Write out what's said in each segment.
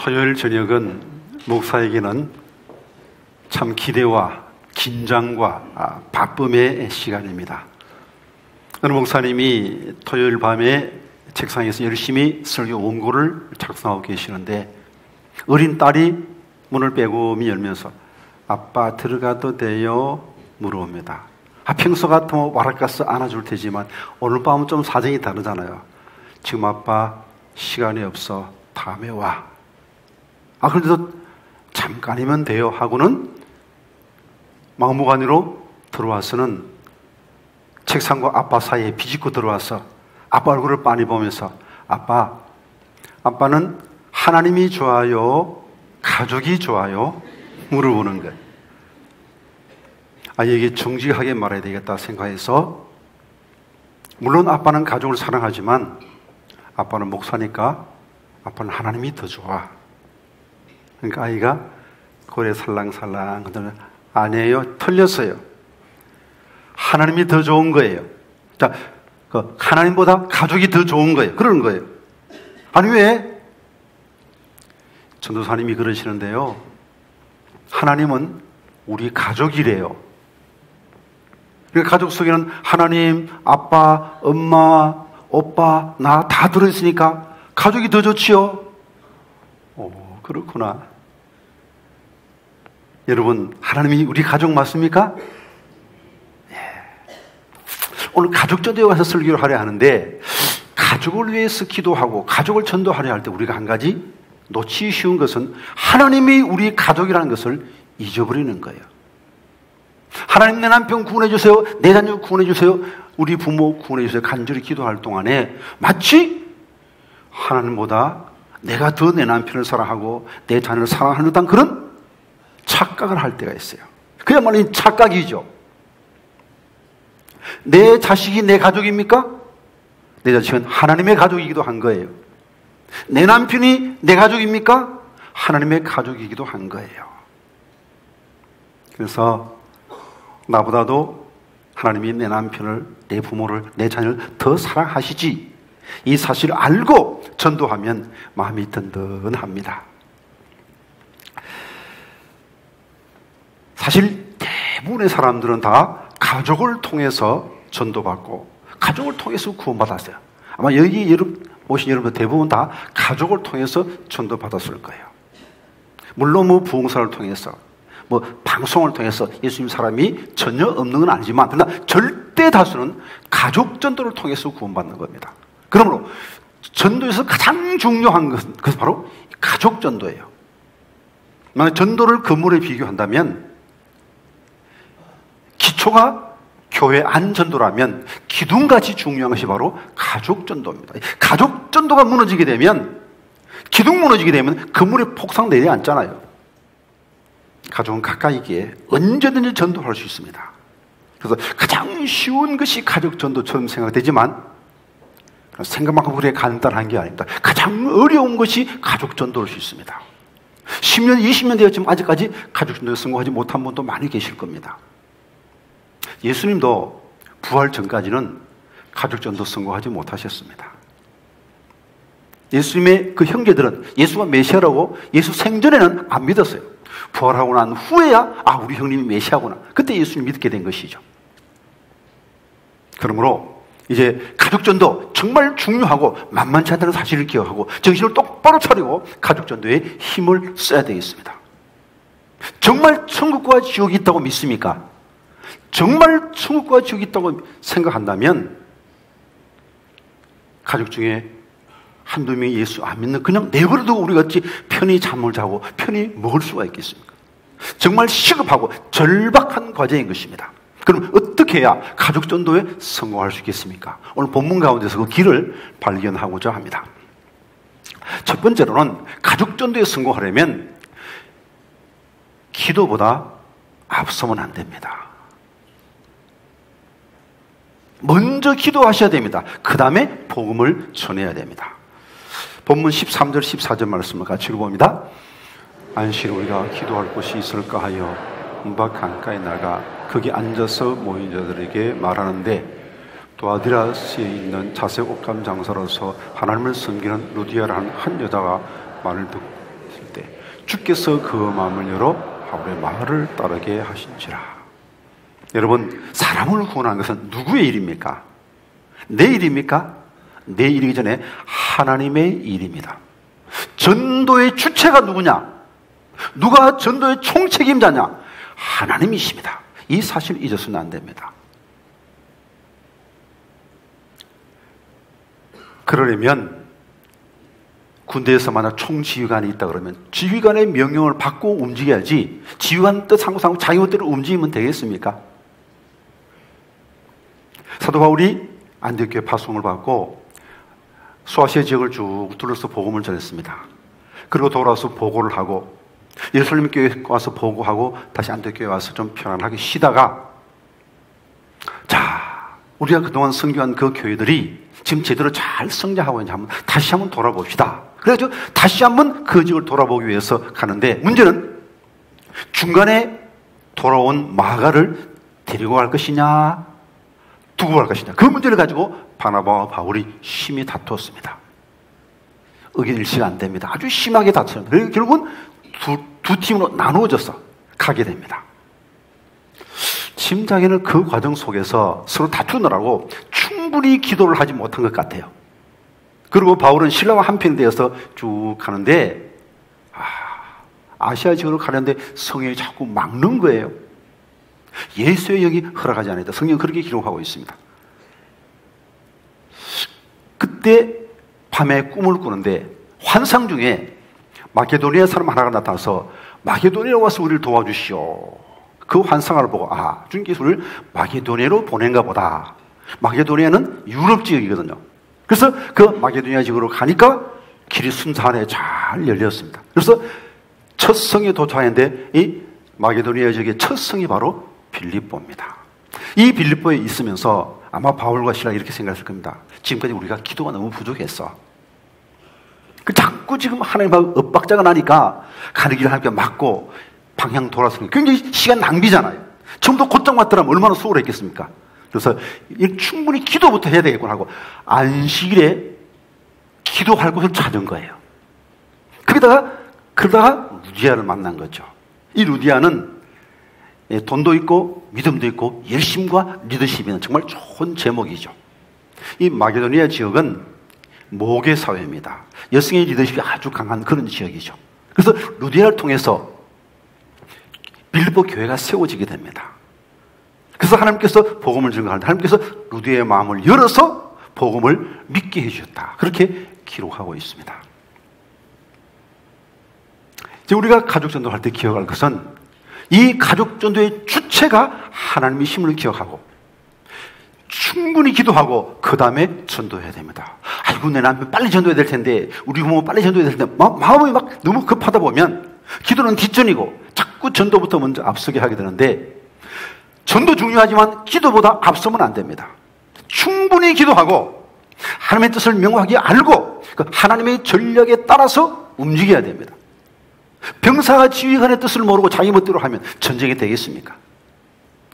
토요일 저녁은 목사에게는 참 기대와 긴장과 바쁨의 시간입니다. 어느 목사님이 토요일 밤에 책상에서 열심히 설교 원고를 작성하고 계시는데 어린 딸이 문을 빼고 열면서 아빠 들어가도 돼요? 물어봅니다. 평소 같으면 와락가서 안아줄 테지만 오늘 밤은 좀 사정이 다르잖아요. 지금 아빠 시간이 없어 다음에 와. 그래도 잠깐이면 돼요 하고는 막무가내로 들어와서는 책상과 아빠 사이에 비집고 들어와서 아빠 얼굴을 빤히 보면서 아빠는 하나님이 좋아요? 가족이 좋아요? 물어보는 거예요. 아이에게 정직하게 말해야 되겠다 생각해서 물론 아빠는 가족을 사랑하지만 아빠는 목사니까 아빠는 하나님이 더 좋아. 그러니까 아이가 고래 살랑살랑 그러면 아니에요. 틀렸어요. 하나님이 더 좋은 거예요. 자, 하나님보다 가족이 더 좋은 거예요. 그러는 거예요. 아니 왜? 전도사님이 그러시는데요. 하나님은 우리 가족이래요. 그러니까 가족 속에는 하나님, 아빠, 엄마, 오빠, 나 다 들어있으니까 가족이 더 좋지요. 그렇구나. 여러분, 하나님이 우리 가족 맞습니까? 예. 오늘 가족 전도에 가서 설교를 하려 하는데 가족을 위해서 기도하고 가족을 전도하려 할 때 우리가 한 가지 놓치기 쉬운 것은 하나님이 우리 가족이라는 것을 잊어버리는 거예요. 하나님 내 남편 구원해 주세요. 내 자녀 구원해 주세요. 우리 부모 구원해 주세요. 간절히 기도할 동안에 마치 하나님보다 내가 더 내 남편을 사랑하고 내 자녀를 사랑하는 듯한 그런 착각을 할 때가 있어요. 그야말로 착각이죠. 내 자식이 내 가족입니까? 내 자식은 하나님의 가족이기도 한 거예요. 내 남편이 내 가족입니까? 하나님의 가족이기도 한 거예요. 그래서 나보다도 하나님이 내 남편을, 내 부모를, 내 자녀를 더 사랑하시지 이 사실을 알고 전도하면 마음이 든든합니다. 사실 대부분의 사람들은 다 가족을 통해서 전도받고 가족을 통해서 구원받았어요. 아마 여기 오신 여러분 대부분 다 가족을 통해서 전도받았을 거예요. 물론 부흥사를 통해서 방송을 통해서 예수님 사람이 전혀 없는 건 아니지만 그러나 절대 다수는 가족 전도를 통해서 구원받는 겁니다. 그러므로 전도에서 가장 중요한 것은 바로 가족 전도예요. 만약 전도를 건물에 비교한다면 기초가 교회 안 전도라면 기둥같이 중요한 것이 바로 가족 전도입니다. 가족 전도가 무너지게 되면 기둥 무너지게 되면 건물에 폭삭 내려앉잖아요. 가족은 가까이 있기에 언제든지 전도할 수 있습니다. 그래서 가장 쉬운 것이 가족 전도처럼 생각되지만 생각만큼 그렇게 간단한 게 아닙니다. 가장 어려운 것이 가족 전도일 수 있습니다. 10년, 20년 되었지만 아직까지 가족 전도에 성공하지 못한 분도 많이 계실 겁니다. 예수님도 부활 전까지는 가족 전도 성공하지 못하셨습니다. 예수님의 그 형제들은 예수가 메시아라고 예수 생전에는 안 믿었어요. 부활하고 난 후에야 우리 형님이 메시아구나. 그때 예수님 믿게 된 것이죠. 그러므로 이제 가족전도 정말 중요하고 만만치 않다는 사실을 기억하고 정신을 똑바로 차리고 가족전도에 힘을 써야 되겠습니다. 정말 천국과 지옥이 있다고 믿습니까? 정말 천국과 지옥이 있다고 생각한다면 가족 중에 한두 명이 예수 안 믿는 그냥 내버려두고 우리 같이 편히 잠을 자고 편히 먹을 수가 있겠습니까? 정말 시급하고 절박한 과제인 것입니다. 그럼 어떻게 해야 가족 전도에 성공할 수 있겠습니까? 오늘 본문 가운데서 그 길을 발견하고자 합니다. 첫 번째로는 가족 전도에 성공하려면 기도보다 앞서면 안 됩니다. 먼저 기도하셔야 됩니다. 그 다음에 복음을 전해야 됩니다. 본문 13절 14절 말씀을 같이 읽어봅니다. 안식일 우리가 기도할 곳이 있을까 하여 문밖 강가에 나가 거기 앉아서 모인 자들에게 말하는데 도아디라스에 있는 자색 옷감 장사로서 하나님을 섬기는 루디아라는 한 여자가 말을 듣고 주께서 그 마음을 열어 바울의 말을 따르게 하신지라. 여러분, 사람을 구원하는 것은 누구의 일입니까? 내 일입니까? 내 일이기 전에 하나님의 일입니다. 전도의 주체가 누구냐? 누가 전도의 총책임자냐? 하나님이십니다. 이 사실을 잊어서는 안 됩니다. 그러려면 군대에서 만약 총지휘관이 있다 그러면 지휘관의 명령을 받고 움직여야지 지휘관 뜻 상고 자기 뜻대로 움직이면 되겠습니까? 사도 바울이 안디옥교회 파송을 받고 소아시아 지역을 쭉 둘러서 복음을 전했습니다. 그리고 돌아와서 보고를 하고 예루살렘 교회에 와서 보고하고 다시 안디옥교회에 와서 좀 편안하게 쉬다가, 자, 우리가 그동안 선교한 그 교회들이 지금 제대로 잘 성장하고 있는지 다시 한번 돌아봅시다. 그래서 다시 한번 그 지역을 돌아보기 위해서 가는데, 문제는 중간에 돌아온 마가를 데리고 갈 것이냐 두고 갈 것이냐, 그 문제를 가지고 바나바와 바울이 심히 다투었습니다. 의견 일치가 안 됩니다. 아주 심하게 다투었습니다. 그래서 결국은 두 팀으로 나누어져서 가게 됩니다. 짐작에는 그 과정 속에서 서로 다투느라고 충분히 기도를 하지 못한 것 같아요. 그리고 바울은 신라와 한편 되어서 쭉 가는데, 아시아 지역으로 가는데 성령이 자꾸 막는 거예요. 예수의 영이 허락하지 않았다. 성경은 그렇게 기록하고 있습니다. 그때 밤에 꿈을 꾸는데 환상 중에 마게도니아 사람 하나가 나타나서 마게도니아로 와서 우리를 도와주시오. 그 환상을 보고, 주님께서 우리를 마게도니아로 보낸가 보다. 마게도니아는 유럽 지역이거든요. 그래서 그 마게도니아 지역으로 가니까 길이 순산하게 잘 열렸습니다. 그래서 첫 성에 도착했는데 이 마게도니아 지역의 첫 성이 바로 빌립보입니다. 이 빌립보에 있으면서 아마 바울과 실라 이렇게 생각했을 겁니다. 지금까지 우리가 기도가 너무 부족했어. 자꾸 지금 하나님하고 엇박자가 나니까 가는 길을 하나님께 막고 방향 돌아서는 굉장히 시간 낭비잖아요. 처음부터 곧장 왔더라면 얼마나 수월했겠습니까? 그래서 충분히 기도부터 해야 되겠구나 하고 안식일에 기도할 곳을 찾은 거예요. 그러다가 루디아를 만난 거죠. 이 루디아는 돈도 있고 믿음도 있고 열심과 리더십이 있는 정말 좋은 제목이죠. 이 마게도니아 지역은 모계 사회입니다. 여성의 리더십이 아주 강한 그런 지역이죠. 그래서 루디아를 통해서 빌립보 교회가 세워지게 됩니다. 그래서 하나님께서 복음을 증거하는데 하나님께서 루디아의 마음을 열어서 복음을 믿게 해주셨다. 그렇게 기록하고 있습니다. 이제 우리가 가족 전도할 때 기억할 것은 이 가족 전도의 주체가 하나님이심을 기억하고 충분히 기도하고 그 다음에 전도해야 됩니다. 아이고, 내 남편 빨리 전도해야 될 텐데, 우리 부모 빨리 전도해야 될 텐데, 마음이 막 너무 급하다 보면 기도는 뒷전이고 자꾸 전도부터 먼저 앞서게 하게 되는데, 전도 중요하지만 기도보다 앞서면 안 됩니다. 충분히 기도하고 하나님의 뜻을 명확하게 알고 그 하나님의 전략에 따라서 움직여야 됩니다. 병사가 지휘관의 뜻을 모르고 자기 멋대로 하면 전쟁이 되겠습니까?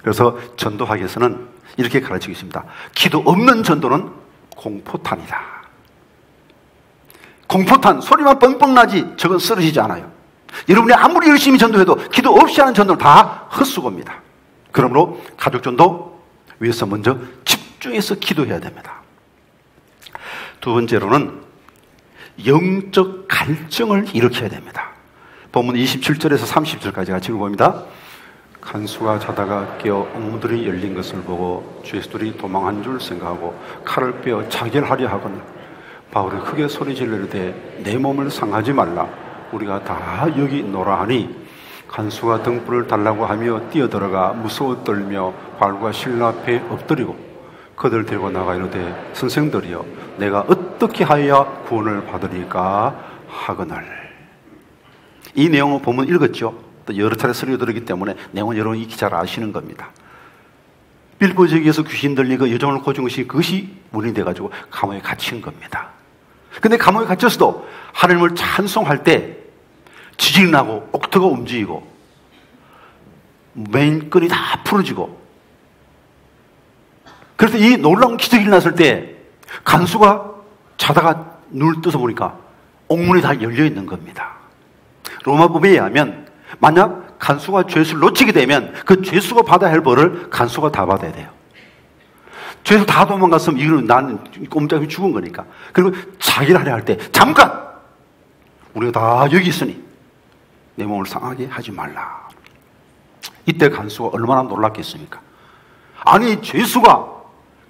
그래서 전도하기 위해서는 이렇게 가르치고 있습니다. 기도 없는 전도는 공포탄이다. 공포탄, 소리만 뻥뻥 나지 저건 쓰러지지 않아요. 여러분이 아무리 열심히 전도해도 기도 없이 하는 전도는 다 헛수고입니다. 그러므로 가족 전도 위해서 먼저 집중해서 기도해야 됩니다. 두 번째로는 영적 갈증을 일으켜야 됩니다. 본문 27절에서 30절까지 같이 읽어봅니다. 간수가 자다가 깨어 옥문들이 열린 것을 보고 죄수들이 도망한 줄 생각하고 칼을 빼어 자결하려 하거늘 바울이 크게 소리 지르되 내 몸을 상하지 말라. 우리가 다 여기 있노라 하니 간수가 등불을 달라고 하며 뛰어들어가 무서워 떨며 바울과 실라 앞에 엎드리고 그들 데리고 나가 이르되 선생들이여 내가 어떻게 하여야 구원을 받으리까 하거늘. 이 내용은 본문 읽었죠. 또 여러 차례 설교 들었기 때문에 내용은 여러분이 익히 잘 아시는 겁니다. 빌립보 지역에서 귀신 들리고 여정을 고친 것이 그것이 원인이 돼가지고 감옥에 갇힌 겁니다. 근데 감옥에 갇혔어도 하나님을 찬송할 때 지진이 나고 옥토가 움직이고 맨끈이 다 풀어지고, 그래서 이 놀라운 기적이 일어났을 때 간수가 자다가 눈을 떠서 보니까 옥문이 다 열려 있는 겁니다. 로마법에 의하면 만약 간수가 죄수를 놓치게 되면 그 죄수가 받아야 할 벌을 간수가 다 받아야 돼요. 죄수 다 도망갔으면 이거는 나는 꼼짝이 죽은 거니까. 그리고 자기를 하려 할 때 잠깐! 우리가 다 여기 있으니 내 몸을 상하게 하지 말라. 이때 간수가 얼마나 놀랐겠습니까? 아니 죄수가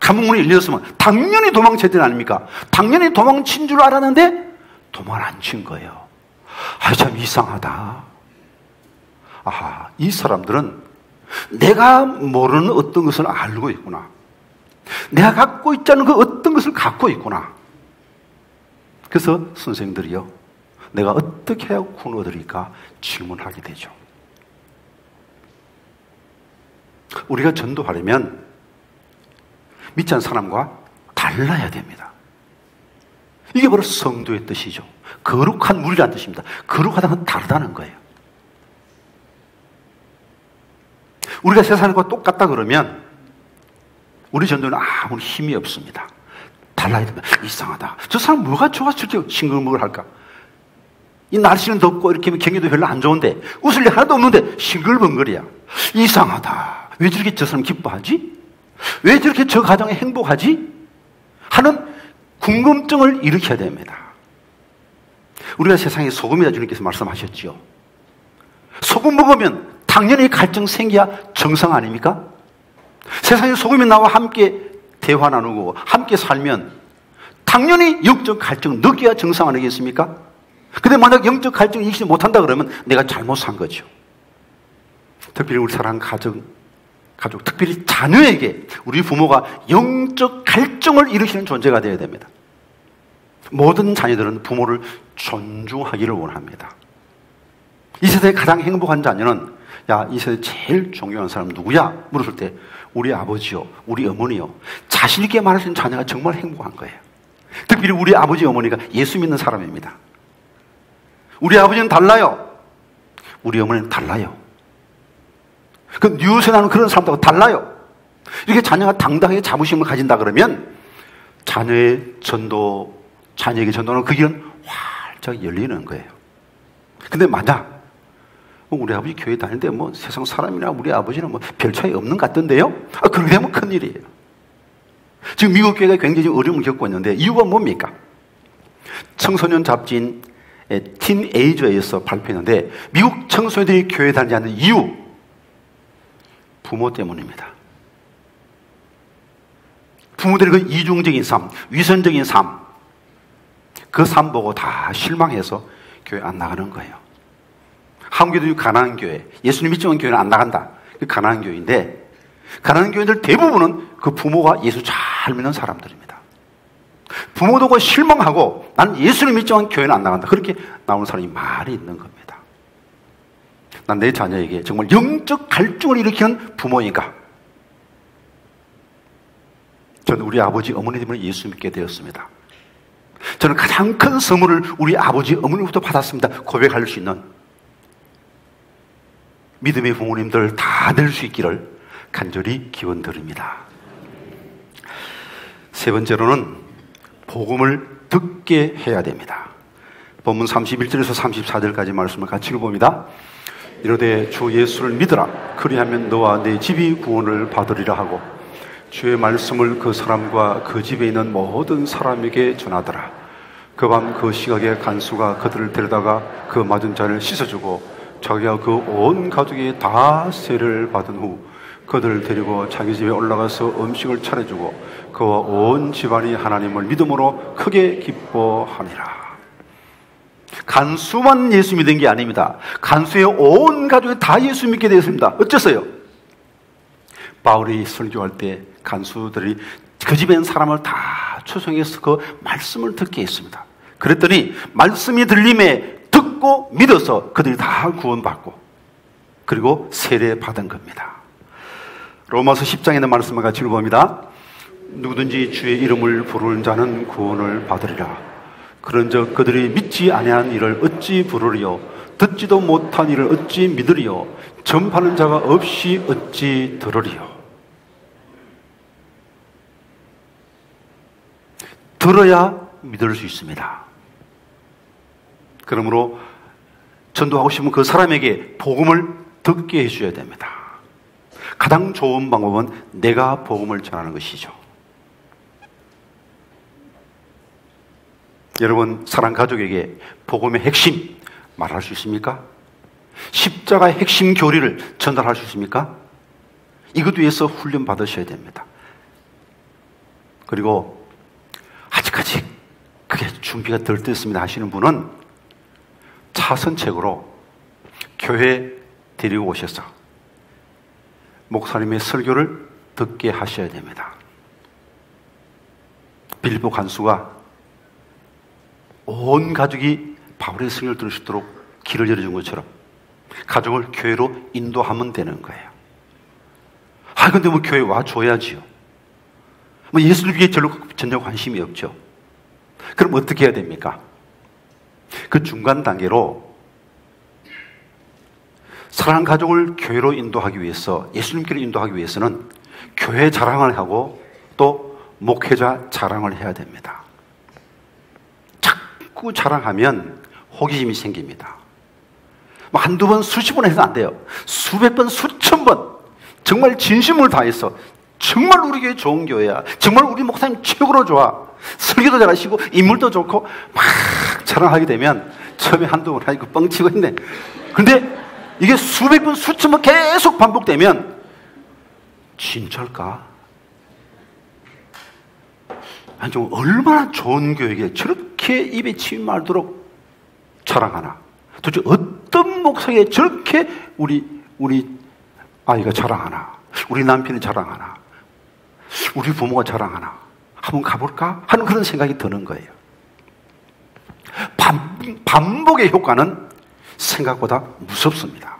감옥문이 열렸으면 당연히 도망쳐야 되는 아닙니까? 당연히 도망친 줄 알았는데 도망을 안 친 거예요. 아, 참 이상하다. 아하, 이 사람들은 내가 모르는 어떤 것을 알고 있구나. 내가 갖고 있지 않은 그 어떤 것을 갖고 있구나. 그래서 선생들이요, 내가 어떻게 해야 구원 얻으리까 질문하게 되죠. 우리가 전도하려면 믿지 않는 사람과 달라야 됩니다. 이게 바로 성도의 뜻이죠. 거룩한 물이라는 뜻입니다. 거룩하다는 건 다르다는 거예요. 우리가 세상과 똑같다 그러면 우리 전도는 아무런 힘이 없습니다. 달라야 됩니다. 이상하다. 저 사람 뭐가 좋아서 저렇게 싱글벙글 할까? 이 날씨는 덥고 이렇게 경기도 별로 안 좋은데 웃을 일 하나도 없는데 싱글벙글이야. 이상하다. 왜 저렇게 저 사람 기뻐하지? 왜 저렇게 저 가정에 행복하지? 하는 궁금증을 일으켜야 됩니다. 우리가 세상에 소금이다 주님께서 말씀하셨죠. 소금 먹으면 당연히 갈증 생겨야 정상 아닙니까? 세상에 소금이 나와 함께 대화 나누고 함께 살면 당연히 영적 갈증 느껴야 정상 아니겠습니까? 근데 만약 영적 갈증을 이기지 못한다 그러면 내가 잘못 산 거죠. 특별히 우리 사랑하는 가족, 특별히 자녀에게 우리 부모가 영적 갈증을 일으키는 존재가 되어야 됩니다. 모든 자녀들은 부모를 존중하기를 원합니다. 이 세대에 가장 행복한 자녀는 야, 이 세대 제일 존경하는 사람 누구야? 물었을 때 우리 아버지요, 우리 어머니요. 자신 있게 말할 수 있는 자녀가 정말 행복한 거예요. 특별히 우리 아버지 어머니가 예수 믿는 사람입니다. 우리 아버지는 달라요. 우리 어머니는 달라요. 그 뉴스에 나오는 그런 사람들하고 달라요. 이렇게 자녀가 당당하게 자부심을 가진다 그러면 자녀에게 전도는 그 길은 활짝 열리는 거예요. 근데 만약 우리 아버지 교회 다니는데 뭐 세상 사람이나 우리 아버지는 뭐 별 차이 없는 것 같던데요? 그렇게 되면 큰일이에요. 지금 미국 교회가 굉장히 어려움을 겪고 있는데 이유가 뭡니까? 청소년 잡지인 틴에이저에서 발표했는데 미국 청소년들이 교회 다니지 않는 이유, 부모 때문입니다. 부모들의 그 이중적인 삶, 위선적인 삶, 그 삶 보고 다 실망해서 교회 안 나가는 거예요. 한국에도 가난한 교회, 예수님 믿지 않는 교회는 안 나간다. 그 가난한 교회인데, 가난한 교회들 대부분은 그 부모가 예수 잘 믿는 사람들입니다. 부모도 그 실망하고 난 예수님 믿지 않는 교회는 안 나간다. 그렇게 나오는 사람이 많이 있는 겁니다. 난 내 자녀에게 정말 영적 갈증을 일으키는 부모인가? 저는 우리 아버지, 어머니 때문에 예수 믿게 되었습니다. 저는 가장 큰 선물을 우리 아버지, 어머니부터 받았습니다. 고백할 수 있는 믿음의 부모님들 다 될 수 있기를 간절히 기원드립니다. 세 번째로는 복음을 듣게 해야 됩니다. 본문 31절에서 34절까지 말씀을 같이 읽어봅니다. 이르되 주 예수를 믿으라. 그리하면 너와 내 집이 구원을 받으리라 하고 주의 말씀을 그 사람과 그 집에 있는 모든 사람에게 전하더라. 그 밤 그 시각에 간수가 그들을 데려다가 그 맞은 자를 씻어주고 자기가 그 온 가족이 다 세례를 받은 후 그들을 데리고 자기 집에 올라가서 음식을 차려주고 그와 온 집안이 하나님을 믿음으로 크게 기뻐하니라. 간수만 예수 믿은 게 아닙니다. 간수의 온 가족이 다 예수 믿게 되었습니다. 어째서요? 바울이 설교할 때 간수들이 그 집에 있는 사람을 다 초청해서 그 말씀을 듣게 했습니다. 그랬더니 말씀이 들림에 듣고 믿어서 그들이 다 구원받고 그리고 세례받은 겁니다. 로마서 10장에 있는 말씀을 같이 읽어봅니다. 누구든지 주의 이름을 부르는 자는 구원을 받으리라. 그런즉 그들이 믿지 아니한 이를 어찌 부르리요? 듣지도 못한 이를 어찌 믿으리요? 전파하는 자가 없이 어찌 들으리요? 들어야 믿을 수 있습니다. 그러므로 전도하고 싶으면 그 사람에게 복음을 듣게 해줘야 됩니다. 가장 좋은 방법은 내가 복음을 전하는 것이죠. 여러분, 사랑 가족에게 복음의 핵심 말할 수 있습니까? 십자가의 핵심 교리를 전달할 수 있습니까? 이것 위해서 훈련 받으셔야 됩니다. 그리고 아직까지 그게 준비가 덜 됐습니다 하시는 분은 차선책으로 교회 데리고 오셔서 목사님의 설교를 듣게 하셔야 됩니다. 빌립보 간수가 온 가족이 바울의 설교를 들을 수 있도록 길을 열어준 것처럼 가족을 교회로 인도하면 되는 거예요. 근데 뭐 교회 와줘야지요. 뭐 예수를 위해 전혀 관심이 없죠. 그럼 어떻게 해야 됩니까? 그 중간 단계로 사랑하는 가족을 교회로 인도하기 위해서, 예수님께로 인도하기 위해서는 교회 자랑을 하고 또 목회자 자랑을 해야 됩니다. 자꾸 자랑하면 호기심이 생깁니다. 뭐 한두 번, 수십 번 해서 안 돼요. 수백 번, 수천 번 정말 진심을 다해서 정말 우리 교회 좋은 교회야, 정말 우리 목사님 최고로 좋아, 설교도 잘하시고 인물도 좋고 막 자랑하게 되면 처음에 한두 번 하니까 뻥치고 있네. 근데 이게 수백 번, 수천 번 계속 반복되면 진짜일까? 아니, 좀 얼마나 좋은 교회에 저렇게 입에 침이 말도록 자랑하나? 도대체 어떤 목사에게 저렇게 우리 아이가 자랑하나? 우리 남편이 자랑하나? 우리 부모가 자랑하나? 한번 가볼까? 하는 그런 생각이 드는 거예요. 반복의 효과는 생각보다 무섭습니다.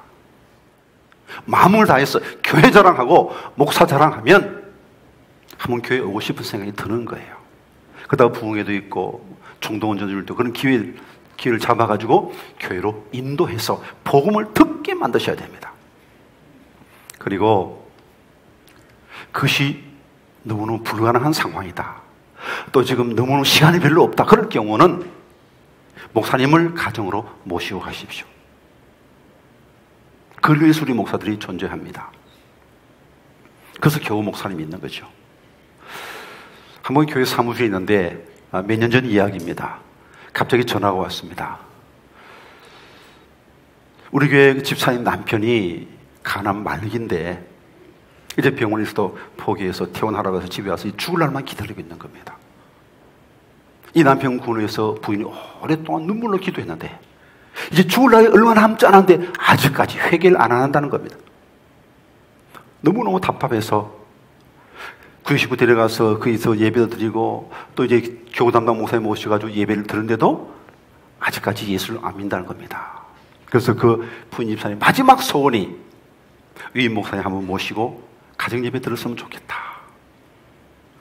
마음을 다해서 교회 자랑하고 목사 자랑하면 한번 교회에 오고 싶은 생각이 드는 거예요. 그러다가 부흥회도 있고 중동원 전주일도 그런 기회를 잡아가지고 교회로 인도해서 복음을 듣게 만드셔야 됩니다. 그리고 그것이 너무너무 불가능한 상황이다, 또 지금 너무너무 시간이 별로 없다, 그럴 경우는 목사님을 가정으로 모시고 가십시오. 그걸 위해서 우리 목사들이 존재합니다. 그래서 겨우 목사님이 있는 거죠. 한번 교회 사무실에 있는데 몇 년 전 이야기입니다. 갑자기 전화가 왔습니다. 우리 교회 집사님 남편이 간암 말기인데 이제 병원에서도 포기해서 퇴원하라고 해서 집에 와서 죽을 날만 기다리고 있는 겁니다. 이 남편 군에서 부인이 오랫동안 눈물로 기도했는데 이제 죽을 날이 얼마 남지 않았는데 아직까지 회개를 안 한다는 겁니다. 너무너무 답답해서 구유시부 데려가서 거기서 예배도 드리고 또 이제 교구 담당 목사님 모셔가지고 예배를 드는데도 아직까지 예수를 안 믿는다는 겁니다. 그래서 그 부인 집사님 마지막 소원이 위임 목사님 한번 모시고 가정 예배 들었으면 좋겠다.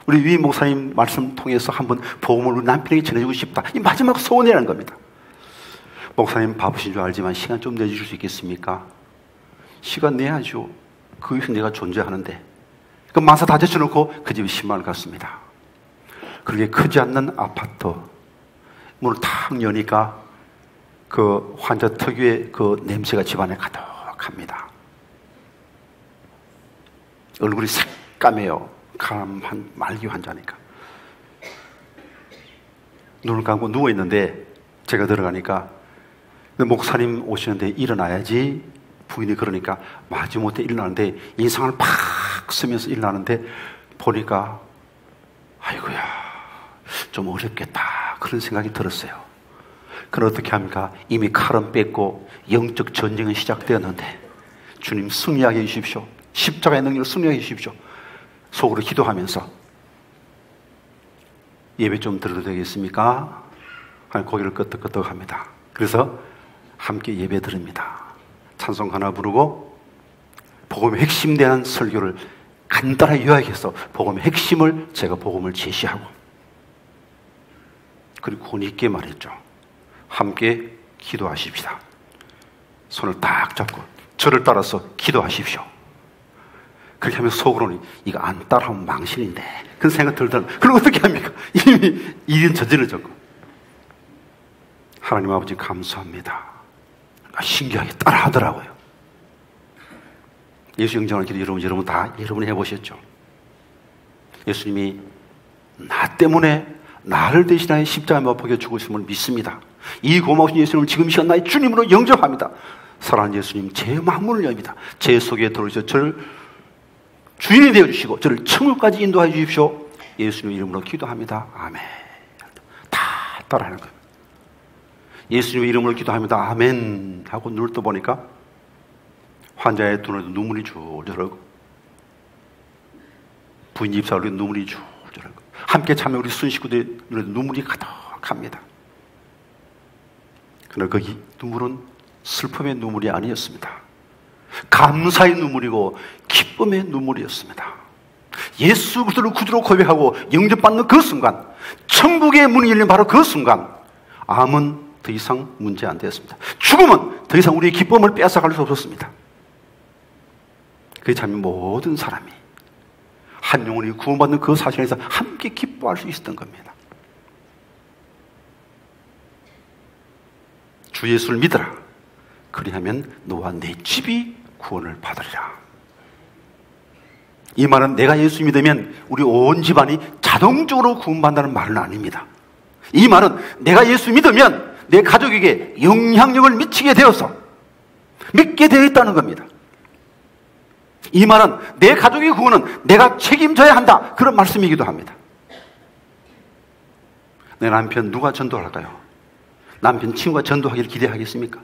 우리 위임 목사님 말씀 통해서 한번 복음을 우리 남편에게 전해주고 싶다. 이 마지막 소원이라는 겁니다. 목사님 바쁘신 줄 알지만 시간 좀 내주실 수 있겠습니까? 시간 내야죠. 그 위해서 내가 존재하는데. 그 만사 다 제쳐놓고 그 집에 10만 원을 갔습니다. 그렇게 크지 않는 아파트 문을 탁 여니까 그 환자 특유의 그 냄새가 집안에 가득합니다. 얼굴이 새까매요. 간암 말기 환자니까. 눈을 감고 누워있는데 제가 들어가니까 목사님 오시는데 일어나야지. 부인이 그러니까 마지못해 일어나는데 인상을 팍 쓰면서 일어나는데 보니까 아이고야 좀 어렵겠다 그런 생각이 들었어요. 그럼 어떻게 합니까? 이미 칼은 뺐고 영적 전쟁은 시작되었는데 주님 승리하게 해주십시오. 십자가의 능력을 승리하게 해주십시오. 속으로 기도하면서 예배 좀 드려도 되겠습니까? 고개를 끄덕끄덕 합니다. 그래서 함께 예배 드립니다. 찬송 하나 부르고 복음의 핵심 대한 설교를 간단하게 요약해서 복음의 핵심을 제가 복음을 제시하고 그리고 권위 있게 말했죠. 함께 기도하십시다. 손을 딱 잡고 저를 따라서 기도하십시오. 그렇게 하면 속으로는 이거 안 따라하면 망신인데 그런 생각 들더라고요. 그럼 어떻게 합니까? 이미 일은 저질러졌고. 하나님 아버지 감사합니다. 신기하게 따라 하더라고요. 예수 영접하는 기도 여러분 다 여러분이 해보셨죠? 예수님이 나 때문에 나를 대신하여 십자가에 못 박혀 죽으심을 믿습니다. 이 고마우신 예수님을 지금 시간 나의 주님으로 영접합니다. 사랑하는 예수님, 제 마음을 엽니다. 제 속에 들어오셔서 저를 주인이 되어주시고 저를 천국까지 인도해 주십시오. 예수님 이름으로 기도합니다. 아멘. 다 따라하는 거예요. 예수님 이름으로 기도합니다. 아멘 하고 눈을 떠보니까 환자의 눈에도 눈물이 줄줄 흐르고 부인 집사 얼굴에 눈물이 줄줄 흐르고 함께 참여 우리 순식구들의 눈에도 눈물이 가득합니다. 그러나 거기 눈물은 슬픔의 눈물이 아니었습니다. 감사의 눈물이고 기쁨의 눈물이었습니다. 예수 그리스도를 구주로 고백하고 영접받는 그 순간, 천국의 문이 열린 바로 그 순간, 암은 더 이상 문제 안 되었습니다. 죽음은 더 이상 우리의 기쁨을 빼앗아갈 수 없었습니다. 그게 참 모든 사람이 한 영혼이 구원받는 그 사실에서 함께 기뻐할 수 있었던 겁니다. 주 예수를 믿어라. 그리하면 너와 내 집이 구원을 받으리라. 이 말은 내가 예수 믿으면 우리 온 집안이 자동적으로 구원받는다는 말은 아닙니다. 이 말은 내가 예수 믿으면 내 가족에게 영향력을 미치게 되어서 믿게 되어 있다는 겁니다. 이 말은 내 가족의 구원은 내가 책임져야 한다, 그런 말씀이기도 합니다. 내 남편 누가 전도할까요? 남편 친구가 전도하기를 기대하겠습니까?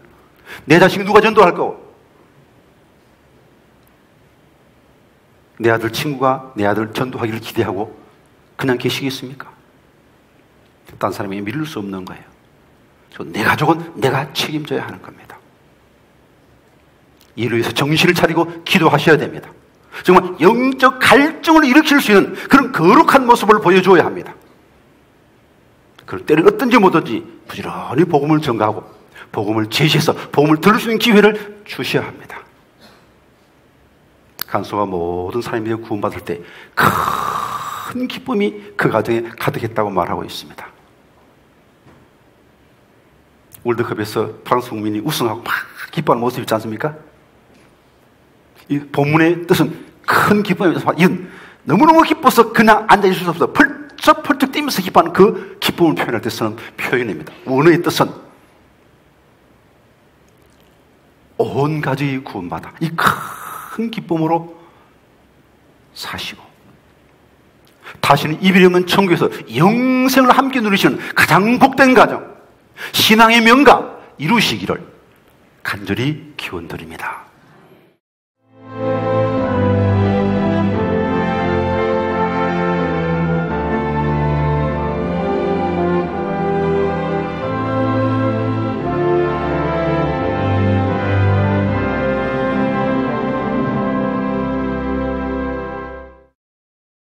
내 자식 누가 전도할 거고? 내 아들 친구가 내 아들 전도하기를 기대하고 그냥 계시겠습니까? 딴 사람이 믿을 수 없는 거예요. 내 가족은 내가 책임져야 하는 겁니다. 이를 위해서 정신을 차리고 기도하셔야 됩니다. 정말 영적 갈증을 일으킬 수 있는 그런 거룩한 모습을 보여줘야 합니다. 그럴 때는 어떤지 뭐든지 부지런히 복음을 전가하고 복음을 제시해서 복음을 들을 수 있는 기회를 주셔야 합니다. 간소가 모든 사람이 구원받을 때 큰 기쁨이 그 가정에 가득했다고 말하고 있습니다. 월드컵에서 프랑스 국민이 우승하고 막 기뻐하는 모습 있지 않습니까? 이 본문의 뜻은 큰 기쁨이면서 이건 너무너무 기뻐서 그냥 앉아있을 수 없어 펄쩍펄쩍 뛰면서 기뻐하는 그 기쁨을 표현할 때 쓰는 표현입니다. 원어의 뜻은 온 가족이 구원받아 이 큰 기쁨으로 사시고 다시는 이별이 없는 천국에서 영생을 함께 누리시는 가장 복된 가정, 신앙의 명가 이루시기를 간절히 기원드립니다.